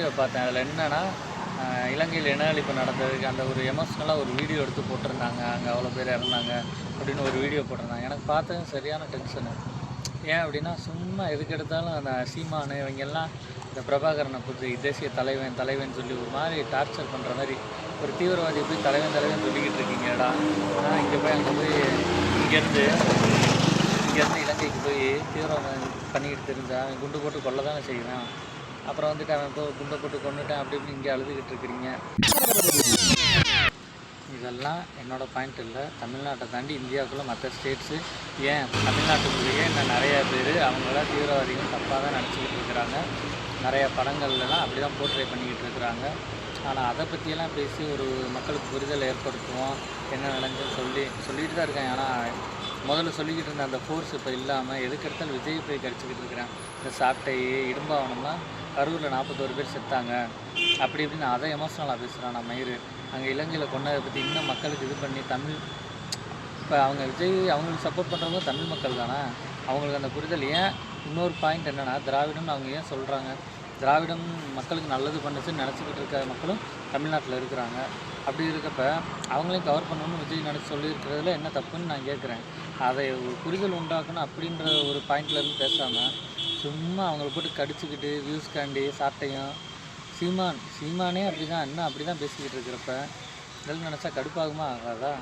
Video பார்த்தேன். அதில் என்னன்னா, இலங்கையில் இன அழிப்பு நடந்ததுக்கு அந்த ஒரு எமோஷ்னலாக ஒரு வீடியோ எடுத்து போட்டிருந்தாங்க. அங்கே அவ்வளோ பேர் இறந்தாங்க அப்படின்னு ஒரு வீடியோ போட்டிருந்தாங்க. எனக்கு பார்த்தது சரியான டென்ஷனு. ஏன் அப்படின்னா, சும்மா எதுக்கு எடுத்தாலும் அந்த சீமானு இவங்கெல்லாம் இந்த பிரபாகரனை பற்றி தேசிய தலைவன் தலைவன் சொல்லி ஒரு மாதிரி டார்ச்சர் பண்ணுற மாதிரி ஒரு தீவிரவாதி போய் தலைவன் தலைவன் சொல்லிக்கிட்டு இருக்கீங்கடா. ஆனால் இங்கே போய் அங்கே போய் இங்கேருந்து இலங்கைக்கு போய் தீவிரவாதம் பண்ணிக்கிட்டு தெரிஞ்சா அவன் குண்டு போட்டு கொல்ல தானே செய்வான். அப்புறம் வந்துட்டு அவன் இப்போ குண்டை போட்டு கொண்டுட்டேன் அப்படி இப்படி இங்கே அழுதுகிட்டு இருக்கிறீங்க. இதெல்லாம் என்னோடய பாயிண்ட் இல்லை. தமிழ்நாட்டை தாண்டி இந்தியாவுக்குள்ளே மற்ற ஸ்டேட்ஸு ஏன் தமிழ்நாட்டுக்குள்ளேயே இன்னும் நிறையா பேர் அவங்களாம் தீவிரவாதிகள் தப்பாக தான் நினச்சிக்கிட்டு இருக்கிறாங்க. நிறையா படங்கள்லாம் அப்படி தான் போர்ட்ரே பண்ணிக்கிட்டு இருக்கிறாங்க. ஆனால் அதை பற்றியெல்லாம் பேசி ஒரு மக்களுக்கு புரிதல் ஏற்படுத்துவோம், என்ன நடந்துன்னு சொல்லிட்டு தான் இருக்கேன். ஆனால் முதல்ல சொல்லிக்கிட்டு இருந்த அந்த ஃபோர்ஸ் இப்போ இல்லாமல் எதுக்கு எடுத்தாலும் விஜய் போய் கடிச்சிக்கிட்டு இருக்கிறேன். இந்த சாட்டை இடும்பாவனம்னா கரூரில் 41 பேர் செத்தாங்க அப்படி இப்படின்னு அதை எமோஷ்னலாக பேசுகிறான் நான் மயிறு. அங்கே இலங்கையில் கொண்டதை பற்றி இன்னும் மக்களுக்கு இது பண்ணி தமிழ் இப்போ அவங்க விஜய் அவங்களுக்கு சப்போர்ட் பண்ணுறவங்க தமிழ் மக்கள் தானே, அவங்களுக்கு அந்த புரிதல் ஏன். இன்னொரு பாயிண்ட் என்னென்னா, திராவிடம்னு அவங்க ஏன் சொல்கிறாங்க? திராவிடம் மக்களுக்கு நல்லது பண்ணுச்சுன்னு நினச்சிக்கிட்டு இருக்க மக்களும் தமிழ்நாட்டில் இருக்கிறாங்க. அப்படி இருக்கப்ப அவங்களையும் கவர் பண்ணணும்னு விஜய் நினச்சி சொல்லியிருக்கிறதுல என்ன தப்புன்னு நான் கேட்குறேன். அதை ஒரு புரிதல் உண்டாக்கணும் அப்படின்ற ஒரு பாயிண்ட்லேருந்து பேசாமல் சும்மா அவங்கள போட்டு கடிச்சிக்கிட்டு வியூஸ்காண்டி சாட்டையும் சீமானே அப்படி தான் இன்னும் அப்படி தான் பேசிக்கிட்டு இருக்கிறப்ப இதெல்லாம் நினச்சா கடுப்பாகுமா ஆகாதா?